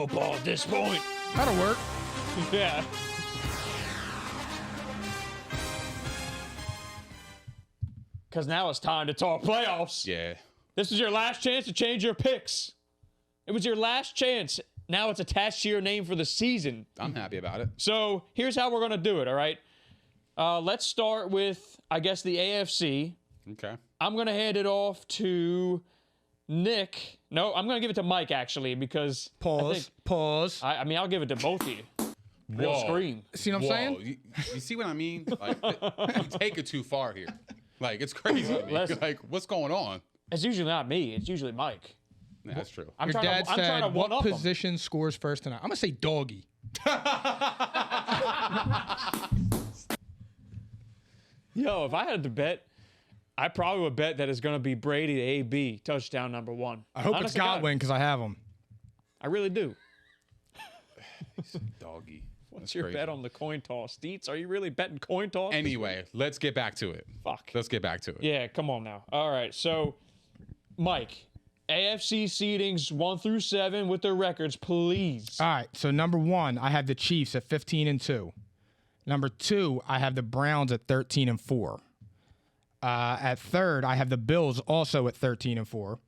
football at this point. That'll work. Yeah. Because now it's time to talk playoffs. Yeah. This is your last chance to change your picks. It was your last chance. Now it's attached to your name for the season. I'm happy about it. So here's how we're going to do it, all right? Let's start with, I guess, the AFC. Okay. I'm going to hand it off to Nick. No, I'm going to give it to Mike, actually, because Pause. I mean, I'll give it to both of you. Real Whoa. scream. See what I'm saying? You see what I mean? Like, you take it too far here. Like, it's crazy to me. Like, what's going on? It's usually not me. It's usually Mike. Yeah, that's true. I'm Your trying dad to, I'm trying to said, one what up him. position scores first tonight? I'm going to say doggy. Yo, if I had to bet, I probably would bet that it's going to be Brady to AB, touchdown number 1. I hope Honest it's to God, Godwin because I have him. I really do. Doggy. What's your bet on the coin toss? Deets, are you really betting coin toss? Anyway, let's get back to it. Fuck. Let's get back to it. Yeah, come on now. All right, so, Mike, AFC seedings 1 through 7 with their records, please. All right, so number 1, I have the Chiefs at 15-2. Number 2, I have the Browns at 13-4. At 3rd, I have the Bills also at 13-4.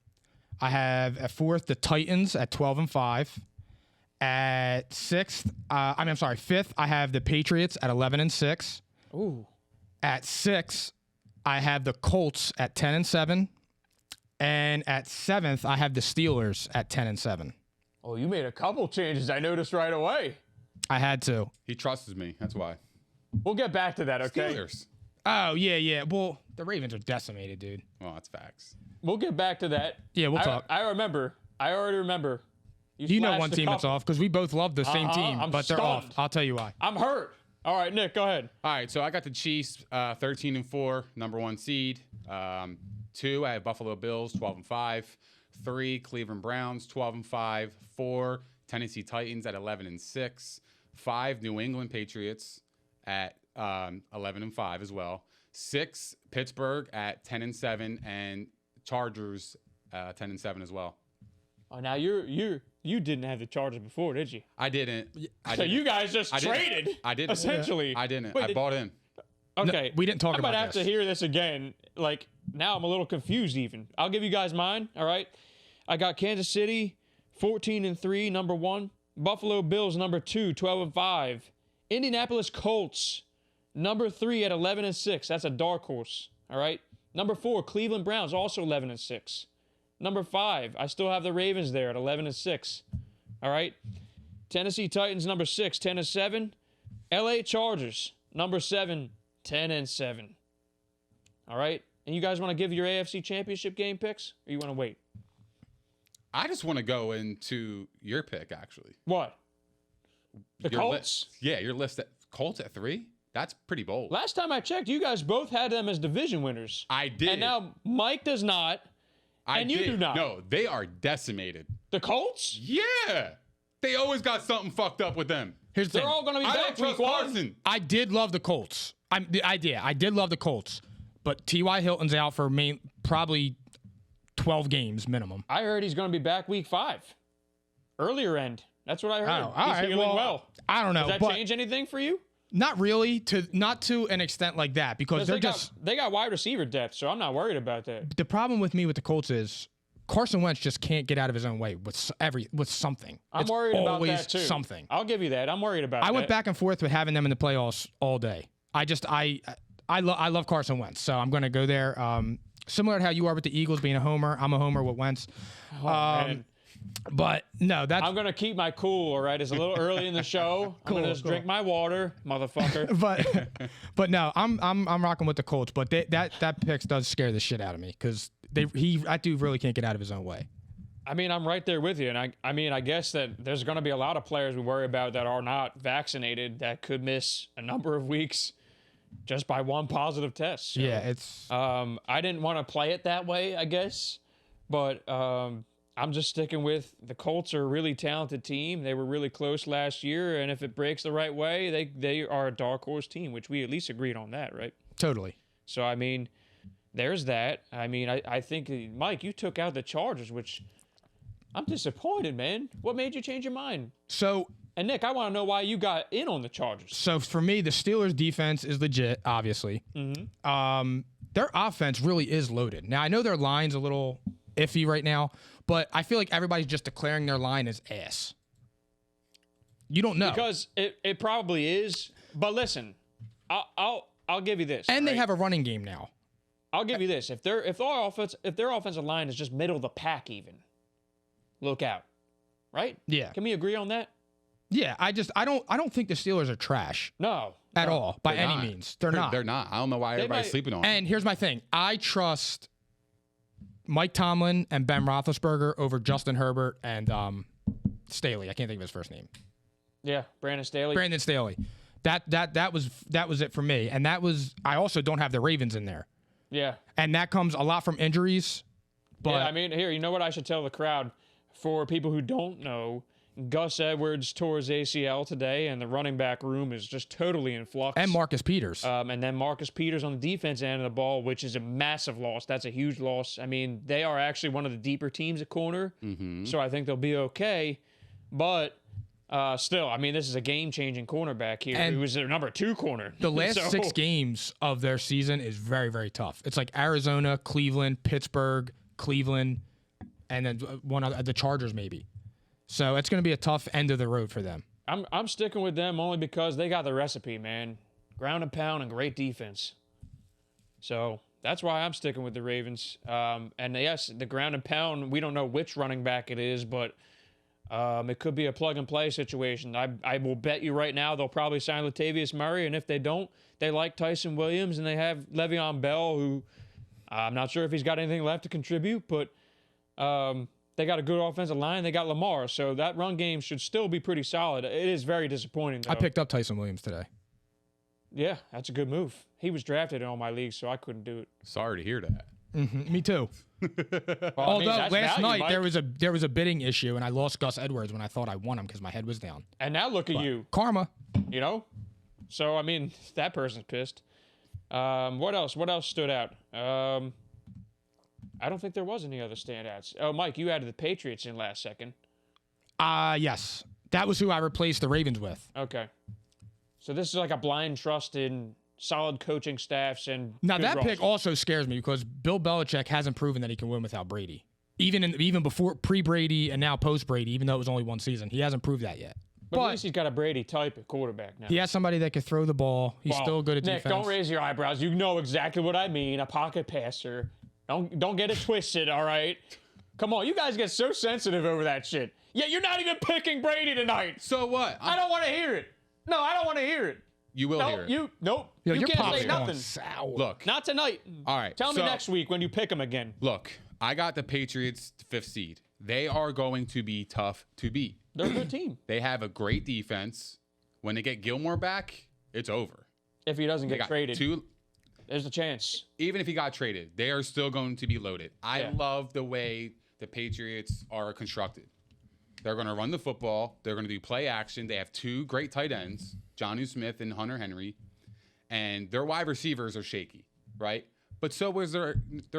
I have at 4th the Titans at 12-5. At 6th, 5th, I have the Patriots at 11-6. Ooh. At 6, I have the Colts at 10-7. And at 7th, I have the Steelers at 10-7. Oh, you made a couple changes I noticed right away. I had to. He trusts me. That's why. We'll get back to that, okay? Steelers. Oh, yeah. Well, the Ravens are decimated, dude. Well, that's facts. We'll get back to that. Yeah, we'll talk. I remember. I already remember. You know flashed one a team that's couple. off because we both love the same team, I'm but they're stunned. off. I'll tell you why. I'm hurt. All right, Nick, go ahead. All right, so I got the Chiefs 13-4, number 1 seed. 2, I have Buffalo Bills 12-5. 3, Cleveland Browns 12-5. 4, Tennessee Titans at 11-6. 5, New England Patriots at 11-5 as well. 6, Pittsburgh at 10-7, and Chargers 10-7 as well. Oh, now you didn't have the Chargers before, did you? I didn't. So you guys just traded. I didn't. Essentially. I didn't. Wait, I bought in. Okay. No, we didn't talk I about might have this. to hear this again. Like, now I'm a little confused even. I'll give you guys mine, all right? I got Kansas City 14-3, number 1. Buffalo Bills, number 2, 12-5. Indianapolis Colts, number 3 at 11-6. That's a dark horse, all right? Number 4, Cleveland Browns, also 11-6. Number 5, I still have the Ravens there at 11-6. All right. Tennessee Titans, number 6, 10-7. LA Chargers, number 7, 10-7. All right. And you guys want to give your AFC Championship game picks, or you want to wait? I just want to go into your pick, actually. What? The Your Colts? Yeah, your list at Colts at 3. That's pretty bold. Last time I checked, you guys both had them as division winners. I did. And now Mike does not. And you do not. No, they are decimated. The Colts? Yeah. They always got something fucked up with them. Here's the They're thing. all going to be I back don't week trust 1. Carson. I did love the Colts. I did love the Colts. But T.Y. Hilton's out for probably 12 games minimum. I heard he's going to be back week 5. Earlier end. That's what I heard. Oh, all He's right, healing well. I don't know. Does that but change anything for you? Not really, not to an extent like that, because they're they got wide receiver depth, so I'm not worried about that. the problem with me with the Colts is Carson Wentz just can't get out of his own way with something. I'm It's worried about always that too. something. I'll give you that. I'm worried about that. I went back and forth with having them in the playoffs all day. I love Carson Wentz, so I'm going to go there. Similar to how you are with the Eagles being a homer, I'm a homer with Wentz. Man. But no, that's I'm gonna keep my cool. All right, it's a little early in the show. I'm gonna just drink my water, motherfucker. but no, I'm rocking with the Colts. But that pick does scare the shit out of me because that dude really can't get out of his own way. I mean, I'm right there with you, and I guess that there's gonna be a lot of players we worry about that are not vaccinated that could miss a number of weeks just by one positive test. So, Yeah, it's I didn't want to play it that way, I guess, but I'm just sticking with the Colts are a really talented team. They were really close last year, and if it breaks the right way, they are a dark horse team, which we at least agreed on that, right? totally. So, I mean, there's that. I mean, I think, Mike, you took out the Chargers, which I'm disappointed, man. What made you change your mind? So And Nick, I want to know why you got in on the Chargers. So for me, the Steelers' defense is legit, obviously. Their offense really is loaded. Now, I know their line's a little iffy right now, but I feel like everybody's just declaring their line as ass. You don't know. Because it probably is. But listen, I'll give you this. And they have a running game now. I'll give you this. If their offensive line is just middle of the pack even, look out. Right? Yeah. Can we agree on that? Yeah, I don't think the Steelers are trash No. at all by They're any not. means. They're not. They're not. I don't know why everybody's might- sleeping on them. And here's my thing. I trust Mike Tomlin and Ben Roethlisberger over Justin Herbert and Staley. I can't think of his first name. Yeah, Brandon Staley. Brandon Staley. That was it for me. And I also don't have the Ravens in there. Yeah. And that comes a lot from injuries. But Yeah, I mean, here, you know what I should tell the crowd? For people who don't know, Gus Edwards tore his ACL today, and the running back room is just totally in flux. and Marcus Peters. And then Marcus Peters on the defense end of the ball, which is a massive loss. That's a huge loss. I mean, they are actually one of the deeper teams at corner, so I think they'll be okay. But still, I mean, this is a game-changing cornerback here. And He was their number 2 corner. the last So- 6 games of their season is very, very tough. It's like Arizona, Cleveland, Pittsburgh, Cleveland, and then one of the Chargers maybe. So it's going to be a tough end of the road for them. I'm sticking with them only because they got the recipe, man. Ground and pound and great defense. So that's why I'm sticking with the Ravens. And yes, the ground and pound, we don't know which running back it is, but it could be a plug and play situation. I will bet you right now they'll probably sign Latavius Murray, and if they don't, they like Tyson Williams, and they have Le'Veon Bell, who I'm not sure if he's got anything left to contribute, but they got a good offensive line. They got Lamar, so that run game should still be pretty solid. It is very disappointing, though. I picked up Tyson Williams today. Yeah, that's a good move. He was drafted in all my leagues, so I couldn't do it. Sorry to hear that. Me too. Well, I mean, Although that's last value, night Mike. there was a bidding issue, and I lost Gus Edwards when I thought I won him because my head was down. And now look at you, Karma. you know? So, I mean, that person's pissed. What else? What else stood out? I don't think there was any other standouts. Oh, Mike, you added the Patriots in last second. Yes. That was who I replaced the Ravens with. Okay. So this is like a blind trust in solid coaching staffs and Now good that pick roster. also scares me because Bill Belichick hasn't proven that he can win without Brady. Even before pre-Brady and now post-Brady, even though it was only one season, he hasn't proved that yet. But at least he's got a Brady type at quarterback now. He has somebody that can throw the ball. He's Well, still good at Nick, defense. don't raise your eyebrows. You know exactly what I mean. A pocket passer. Don't get it twisted, all right? Come on, you guys get so sensitive over that shit. Yeah, you're not even picking Brady tonight. So what? I don't want to hear it. No, I don't want to hear it. You will hear it. Nope. Yo, you your can't pop's say going nothing. sour. Look. Not tonight. All right. Tell me so- next week when you pick them again. Look, I got the Patriots 5th seed. They are going to be tough to beat. They're a good team. They have a great defense. When they get Gilmore back, it's over. If he doesn't They get got traded, two. there's a chance. Even if he got traded, they are still going to be loaded. I Yeah. love the way the Patriots are constructed. They're going to run the football. They're going to do play action. They have 2 great tight ends, Jonnu Smith and Hunter Henry, and their wide receivers are shaky, right? But so was their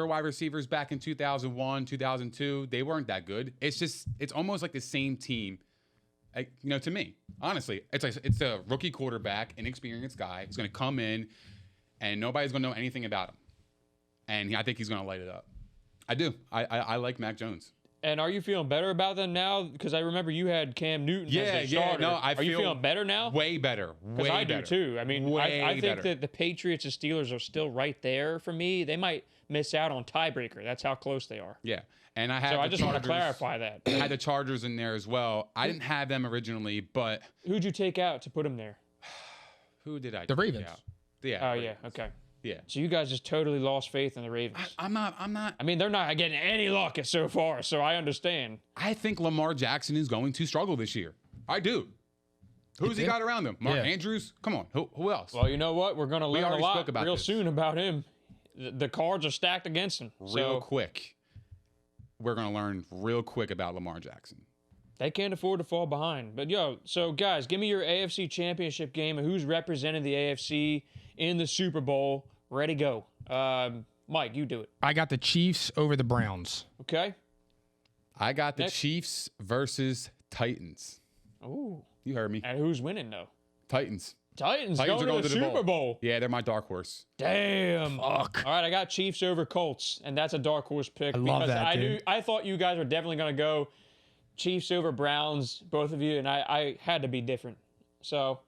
wide receivers back in 2001, 2002. They weren't that good. It's almost like the same team. To me, honestly, it's a rookie quarterback, inexperienced guy. He's going to come in, and nobody's going to know anything about him. And I think he's going to light it up. I do. I like Mac Jones. And are you feeling better about them now? Because I remember you had Cam Newton as Yeah, their starter. no, Are you feeling better now? Way better. Because Way I better. do too. I mean, Way I think better. that the Patriots and Steelers are still right there for me. They might miss out on tiebreaker. That's how close they are. Yeah. And I had So the I just want to Chargers- clarify that. I had the Chargers in there as well. I didn't have them originally, but Who'd you take out to put them there? who did I? The take Ravens. out? Yeah. Oh, Ravens. yeah. Okay. Yeah. So you guys just totally lost faith in the Ravens. I'm not. I mean, they're not getting any luck so far, so I understand. I think Lamar Jackson is going to struggle this year. I do. Who's he Yeah. got around him? Mark Yeah. Andrews? Come on. Who else? Well, you know what? We're going to learn a already lot spoke about real this. soon about him. The cards are stacked against him. Real So quick. We're going to learn real quick about Lamar Jackson. they can't afford to fall behind. But, so guys, give me your AFC Championship game and who's representing the AFC in the Super Bowl. Ready, go. Mike, you do it. I got the Chiefs over the Browns. Okay? I got the Next. Chiefs versus Titans. Ooh. You heard me. And who's winning though? Titans. Titans Titans going are going to to the the Super Bowl. Yeah, they're my dark horse. Damn. Fuck. All right, I got Chiefs over Colts, and that's a dark horse pick. I love because that, dude. I thought you guys were definitely going to go Chiefs over Browns, both of you, and I had to be different. So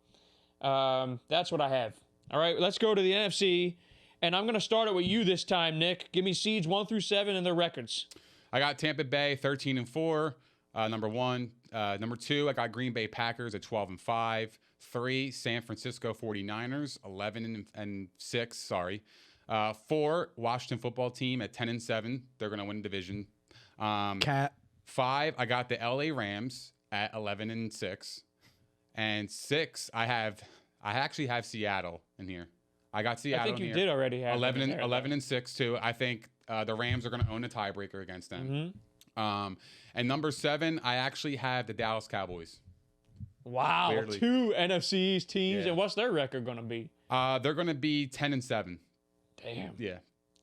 that's what I have. All right, let's go to the NFC, and I'm going to start it with you this time, Nick. Give me seeds 1 through 7 and their records. I got Tampa Bay 13-4, number 1. Number 2, I got Green Bay Packers at 12-5. 3, San Francisco 49ers 11-6. Sorry. 4, Washington Football Team at 10-7. They're gonna win the division. Cat. 5, I got the LA Rams at 11-6. And 6, I actually have Seattle in here. I got Seattle. I think in you here. did already have 11-6 too. I think the Rams are going to own a tiebreaker against them. Mm-hmm. And number 7, I actually have the Dallas Cowboys. Wow, Weirdly. 2 NFC East teams, Yeah. and what's their record going to be? They're going to be 10-7. Damn. Yeah.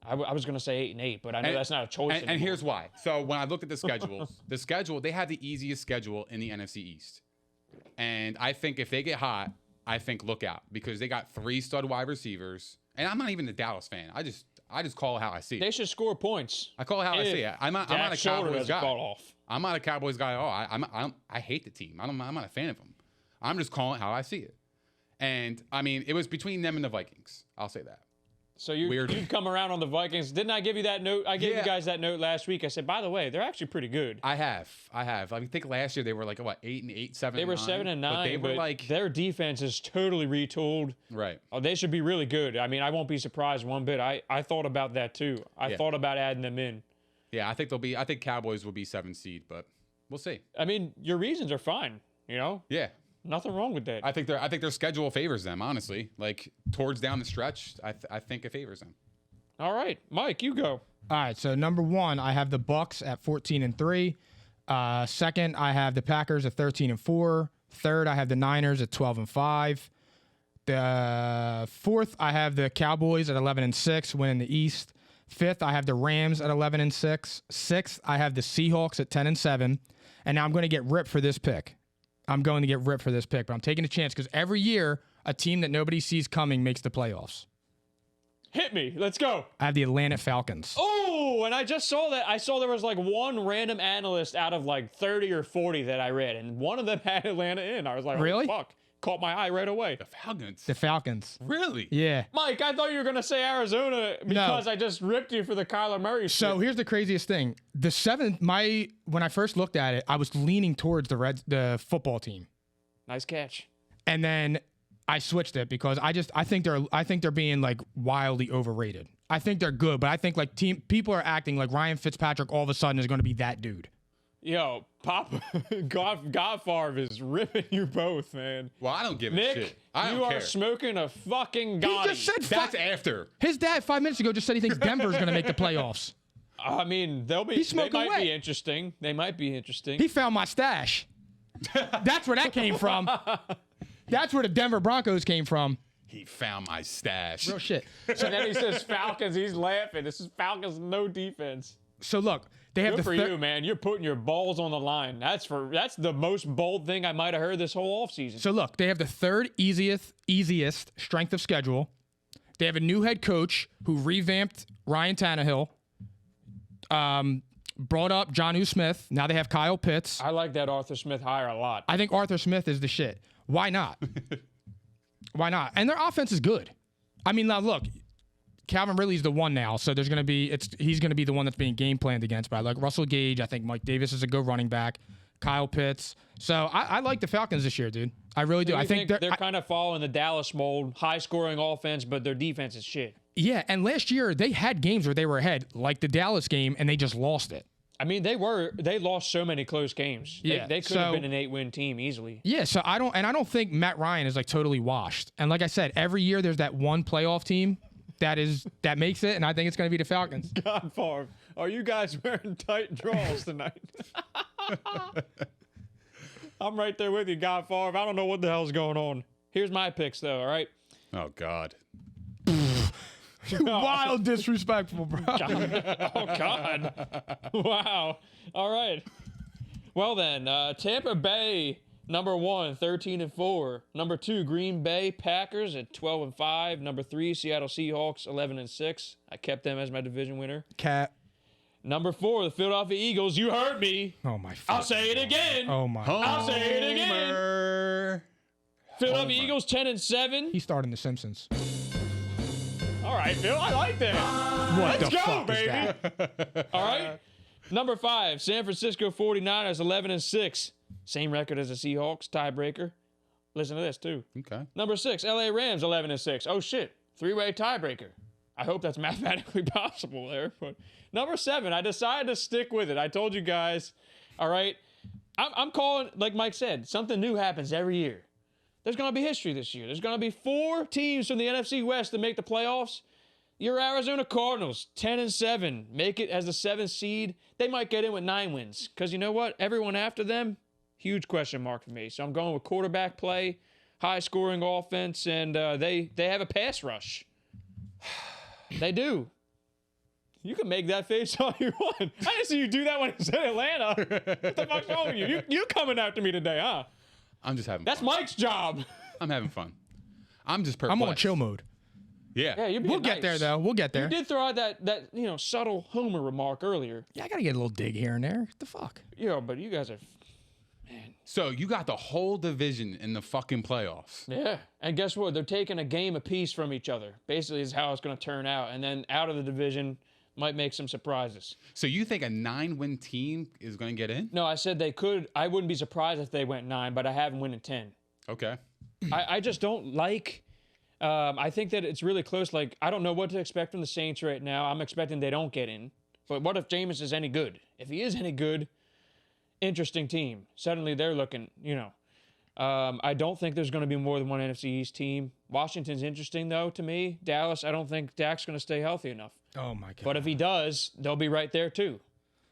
I was going to say 8-8, but I know that's not a choice And anymore. here's why. So when I looked at the schedule, they have the easiest schedule in the NFC East. And I think if they get hot, I think look out because they got 3 stud wide receivers. And I'm not even a Dallas fan. I just call it how I see it. They should score points. I call it how I see it. I'm not a Cowboys guy. Off. I'm not a Cowboys guy at all. I hate the team. I'm not a fan of them. I'm just calling it how I see it. And I mean, it was between them and the Vikings. I'll say that. So you've come around on the Vikings. Didn't I give you that note? I gave you guys that note last week. I said, by the way, they're actually pretty good. I have. I think last year they were like what 8-8, 7. They were 7-9, but they were like their defense is totally retooled. right. Oh, they should be really good. I mean, I won't be surprised one bit. I thought about that too. I thought about adding them in. Yeah, I think Cowboys will be 7 seed, but we'll see. I mean, your reasons are fine. You know, Yeah. nothing wrong with that. I think their schedule favors them, honestly. Like towards down the stretch, I think it favors them. All right, Mike, you go. All right, so number 1, I have the Bucks at 14-3. Second, I have the Packers at 13-4. Third, I have the Niners at 12-5. The fourth, I have the Cowboys at 11-6, winning the East. Fifth, I have the Rams at 11-6. Sixth, I have the Seahawks at 10-7. And now I'm going to get ripped for this pick. But I'm taking a chance because every year, a team that nobody sees coming makes the playoffs. Hit me. Let's go. I have the Atlanta Falcons. Oh, and I just saw that. I saw there was like one random analyst out of like 30 or 40 that I read, and one of them had Atlanta in. I was like, Really? Oh, fuck. Caught my eye right away. The Falcons. The Falcons. Really? Yeah. Mike, I thought you were going to say Arizona because I just ripped you for the Kyler Murray shit. So here's the craziest thing. When I first looked at it, I was leaning towards the football team. Nice catch. And then I switched it because I think they're being like wildly overrated. I think they're good, but I think like people are acting like Ryan Fitzpatrick all of a sudden is going to be that dude. Yo, Papa, Godfather is ripping you both, man. Well, I don't give a Nick, shit. I you don't are care. smoking a fucking Gotti. He just said That's after. his dad 5 minutes ago just said he thinks Denver's going to make the playoffs. I mean, they smoking might wet. be interesting. They might be interesting. He found my stash. That's where that came from. That's where the Denver Broncos came from. He found my stash. Real shit. And then he says Falcons. He's laughing. This is Falcons, no defense. So look, they have Good for the you, man. You're putting your balls on the line. That's the most bold thing I might have heard this whole offseason. So look, they have the third easiest strength of schedule. They have a new head coach who revamped Ryan Tannehill, brought up Jonnu Smith. Now they have Kyle Pitts. I like that Arthur Smith hire a lot. I think Arthur Smith is the shit. Why not? Why not? And their offense is good. I mean, now look, Calvin Ridley's the one now, so he's going to be the one that's being game planned against. But I like Russell Gage. I think Mike Davis is a good running back. Kyle Pitts. So I like the Falcons this year, dude. I really do. So I you think they're kind of following the Dallas mold, high-scoring offense, but their defense is shit. yeah. And last year they had games where they were ahead, like the Dallas game, and they just lost it. I mean, they lost so many close games. Yeah, They could have so- been an 8-win team easily. Yeah. So I don't think Matt Ryan is like totally washed. And like I said, every year there's that one playoff team that makes it, and I think it's going to be the Falcons. God, Favre, are you guys wearing tight draws tonight? I'm right there with you, God Favre. I don't know what the hell's going on. Here's my picks, though, all right? Oh God. Wild disrespectful, bro. Oh, God. Wow. All right. Well then, Tampa Bay, number 1, 13-4. Number 2, Green Bay Packers at 12-5. Number 3, Seattle Seahawks, 11-6. I kept them as my division winner. Cat. Number 4, the Philadelphia Eagles. You heard me. Oh my. I'll say it again. Oh my. I'll say it again. Homer. Philadelphia Eagles, 10-7. He's starting The Simpsons. All right, Phil, I like that. What Let's the go, fuck baby. is that? All right. Number 5, San Francisco 49ers, 11-6. Same record as the Seahawks, tiebreaker. Listen to this, too. Okay. Number 6, LA Rams, 11-6. Oh, shit. 3-way tiebreaker. I hope that's mathematically possible there. But number 7, I decided to stick with it. I told you guys, all right? I'm calling, like Mike said, something new happens every year. There's going to be history this year. There's going to be 4 teams from the NFC West that make the playoffs. Your Arizona Cardinals, 10-7, make it as the 7th seed. They might get in with 9 wins because you know what? Everyone after them, huge question mark for me. So I'm going with quarterback play, high-scoring offense, and they have a pass rush. They do. You can make that face all you want. I didn't see you do that when I said Atlanta. What the fuck's wrong with you? You coming after me today, huh? I'm just having That's fun. Mike's job. I'm having fun. I'm just perplexed. I'm on chill mode. Yeah. Yeah, We'll get there though. We'll get there. You did throw out that subtle Homer remark earlier. Yeah, I gotta get a little dig here and there. What the fuck? Yeah, but you guys are, man. So you got the whole division in the fucking playoffs. Yeah, and guess what? They're taking a game apiece from each other. Basically, is how it's going to turn out. And then out of the division, might make some surprises. So you think a 9-win team is going to get in? No, I said they could. I wouldn't be surprised if they went 9, but I have them winning 10. Okay. I just don't like. I think that it's really close. Like, I don't know what to expect from the Saints right now. I'm expecting they don't get in. But what if Jameis is any good? If he is any good, interesting team. Suddenly they're looking, I don't think there's going to be more than one NFC East team. Washington's interesting, though, to me. Dallas, I don't think Dak's going to stay healthy enough. Oh my god. But if he does, they'll be right there, too.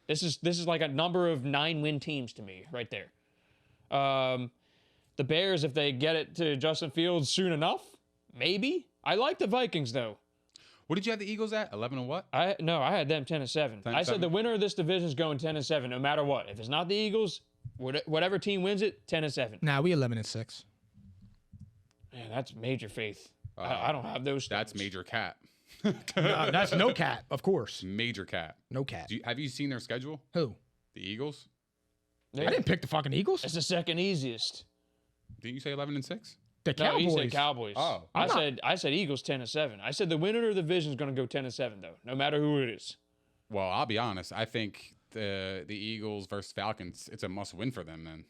This is like a number of 9-win teams to me right there. The Bears, if they get it to Justin Fields soon enough, maybe. I like the Vikings, though. What did you have the Eagles at? 11 and what? I had them 10-7. I said the winner of this division is going 10-7, no matter what. If it's not the Eagles, whatever team wins it, 10-7. Nah, we 11-6. Man, that's major faith. I don't have those. That's stats. major cat. No, that's no cat, of course. Major cat. No cat. Have you seen their schedule? Who? The Eagles? I didn't pick the fucking Eagles. It's the second easiest. Didn't you say 11 and 6? The No, Cowboys. he said Cowboys. Oh. I said Eagles 10-7. I said the winner of the division is going to go 10-7 though, no matter who it is. Well, I'll be honest. I think the Eagles versus Falcons, it's a must win for them then.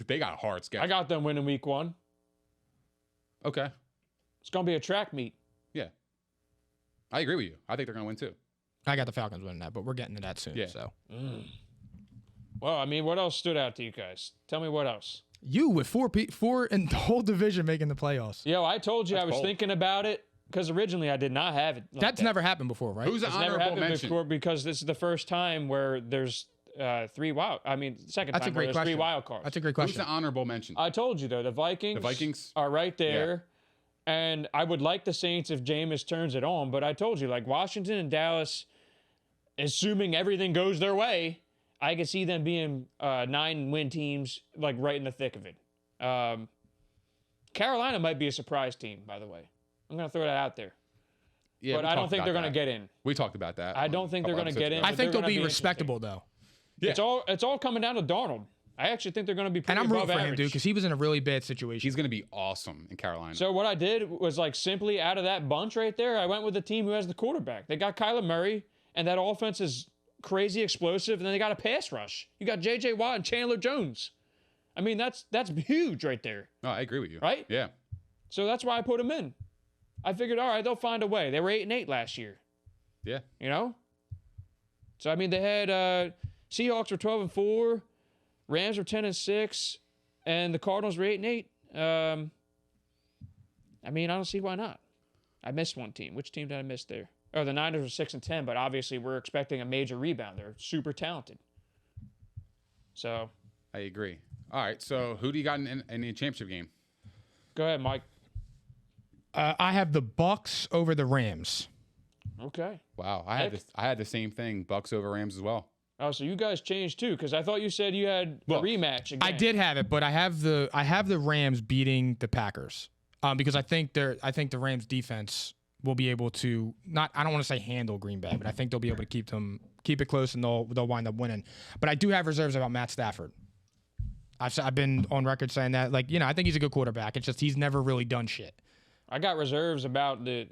They got a hard schedule. I got them winning week 1. Okay. It's going to be a track meet. Yeah. I agree with you. I think they're going to win too. I got the Falcons winning that, but we're getting to that soon. Yeah. So Well, I mean, what else stood out to you guys? Tell me what else. you with four in the whole division making the playoffs. Yo, I told you I was bold. thinking about it because originally I did not have it. Like That's that. never happened before, right? Who's the It's never honorable happened mention? before because this is the first time where there's second That's a time where great there's question. 3 wild cards. That's a great Who's question. the honorable mention? I told you though, the Vikings. The Vikings? are right there, and I would like the Saints if Jameis turns it on. But I told you, like Washington and Dallas, assuming everything goes their way, I could see them being 9-win teams, like right in the thick of it. Carolina might be a surprise team, by the way. I'm gonna throw that out there, Yeah, but we I don't talked think about they're gonna that. get in. We talked about that. I don't think they're going gonna to get in. I but think they're they'll gonna be interesting. respectable though. Yeah. It's all coming down to Darnold. I actually think they're going to be pretty And I'm rooting above for him, average. dude, because he was in a really bad situation. He's going to be awesome in Carolina. So what I did was like simply out of that bunch right there, I went with the team who has the quarterback. They got Kyler Murray, and that offense is crazy explosive, and then they got a pass rush. You got J.J. Watt and Chandler Jones. I mean, that's huge right there, no, I agree with you. right? Yeah. So that's why I put them in. I figured, all right, they'll find a way. They were 8-8 last year, Yeah. you know? So, I mean, they had Seahawks were 12-4, Rams were 10-6, and the Cardinals were 8-8. I mean, I don't see why not. I missed one team. Which team did I miss there? Oh, the Niners were 6-10, but obviously we're expecting a major rebound. They're super talented. So, I agree. All right. So who do you got in the championship game? go ahead, Mike. I have the Bucks over the Rams. Okay. Wow. I Nick? had the same thing. Bucks over Rams as well. Oh, so you guys changed too? Because I thought you said you had a rematch again. I did have it, but I have the Rams beating the Packers because I think the Rams defense will be able to I don't want to say handle Green Bay, but I think they'll be able to keep it close and they'll wind up winning. But I do have reserves about Matt Stafford. I've been on record saying that, like, I think he's a good quarterback. It's just he's never really done shit. I got reserves about the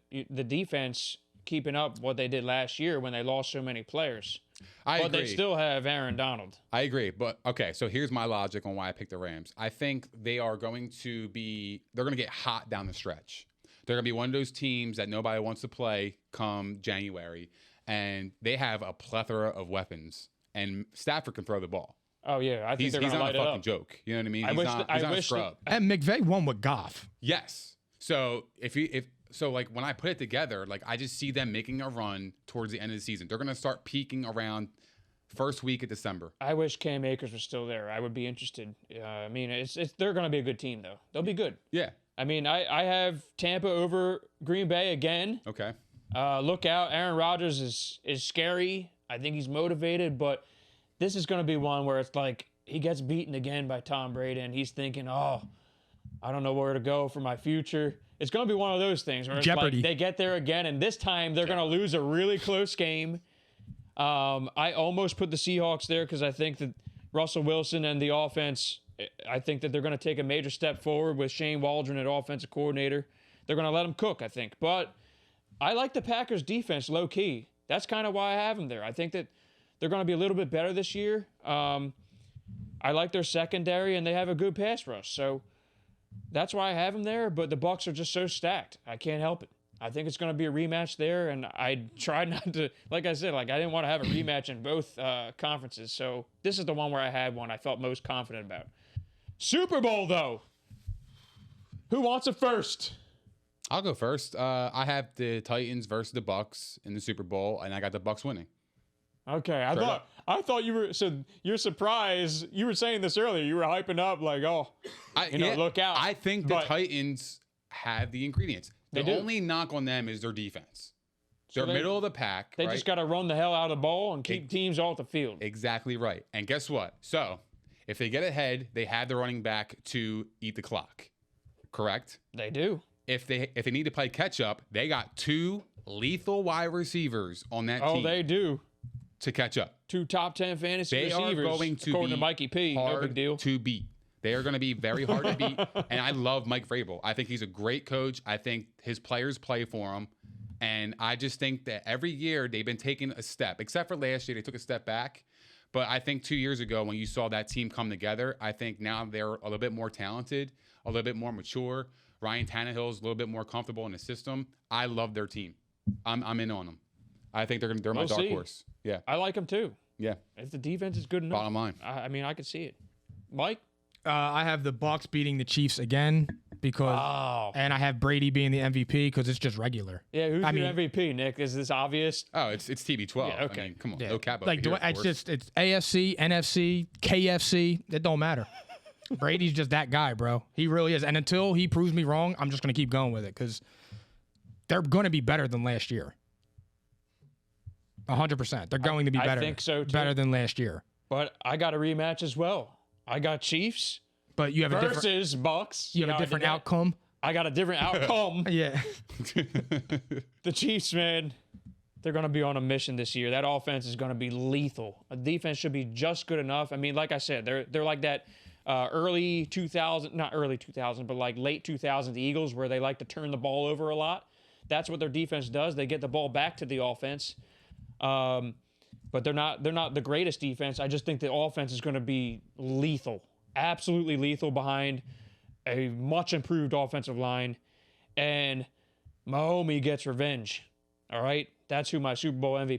defense keeping up what they did last year when they lost so many players. I but agree. They still have Aaron Donald. I agree. But, okay, so here's my logic on why I picked the Rams. I think they're going to get hot down the stretch. They're going to be one of those teams that nobody wants to play come January, and they have a plethora of weapons, and Stafford can throw the ball. Oh, yeah. I think they're going to light it up. He's not a fucking joke. You know what I mean? He's not a scrub. And McVay won with Goff. Yes. So like when I put it together, like I just see them making a run towards the end of the season. They're going to start peaking around first week of December. I wish Cam Akers was still there. I would be interested. I mean, they're going to be a good team, though. They'll be good. Yeah. I mean, I have Tampa over Green Bay again. Okay. Look out. Aaron Rodgers is scary. I think he's motivated, but this is going to be one where it's like he gets beaten again by Tom Brady, and he's thinking, oh, I don't know where to go for my future. It's going to be one of those things where it's Jeopardy. like they get there again, and this time they're going to lose a really close game. I almost put the Seahawks there because I think that Russell Wilson and the offense, I think that they're going to take a major step forward with Shane Waldron at offensive coordinator. They're going to let him cook, I think. But I like the Packers defense low-key. That's kind of why I have them there. I think that they're going to be a little bit better this year. I like their secondary, and they have a good pass rush. So that's why I have them there, but the Bucs are just so stacked. I can't help it. I think it's going to be a rematch there, and I tried not to, like I said, like I didn't want to have a rematch in both conferences. So this is the one where I had one I felt most confident about. Super Bowl, though. Who wants it first? I'll go first. I have the Titans versus the Bucs in the Super Bowl, and I got the Bucs winning. Okay, I thought you were, so you're surprised. You were saying this earlier. You were hyping up like, look out. I think the Titans have the ingredients. The do. only knock on them is their defense. They're they- middle of the pack. They right? just got to run the hell out of the ball and keep teams off the field. Exactly right. And guess what? So if they get ahead, they have the running back to eat the clock. Correct? They do. If they need to play catch up, they got two lethal wide receivers on that team. Oh, they do. To catch up. 2 top 10 fantasy They receivers, are going to according be to Mikey P. No hard big deal. to beat. They are going to be very hard to beat. And I love Mike Vrabel. I think he's a great coach. I think his players play for him. And I just think that every year they've been taking a step. Except for last year, they took a step back. But I think 2 years ago when you saw that team come together, I think now they're a little bit more talented, a little bit more mature. Ryan Tannehill's a little bit more comfortable in the system. I love their team. I'm in on them. I think they're my dark horse. Yeah. I like them too. Yeah. If the defense is good enough. Bottom line. I mean, I could see it. Mike? I have the Bucs beating the Chiefs again because, and I have Brady being the MVP because it's just regular. Yeah, who's your MVP, Nick? Is this obvious? Oh, it's TB12. Yeah, okay. I mean, come on. Yeah. No cap up Like, here, it's AFC, NFC, KFC. It don't matter. Brady's just that guy, bro. He really is. And until he proves me wrong, I'm just going to keep going with it because they're going to be better than last year. 100%. They're going to be better. I think so, too. Better than last year. But I got a rematch as well. I got Chiefs But you have a different versus Bucks. you have a different outcome. I got a different outcome. Yeah. The Chiefs, man, they're going to be on a mission this year. That offense is going to be lethal. A defense should be just good enough. I mean, like I said, they're like that early 2000, not early 2000, but like late 2000s Eagles where they like to turn the ball over a lot. That's what their defense does. They get the ball back to the offense. But they're not the greatest defense. I just think the offense is going to be lethal, absolutely lethal behind a much improved offensive line, and Mahomes gets revenge. All right, that's who my Super Bowl MVP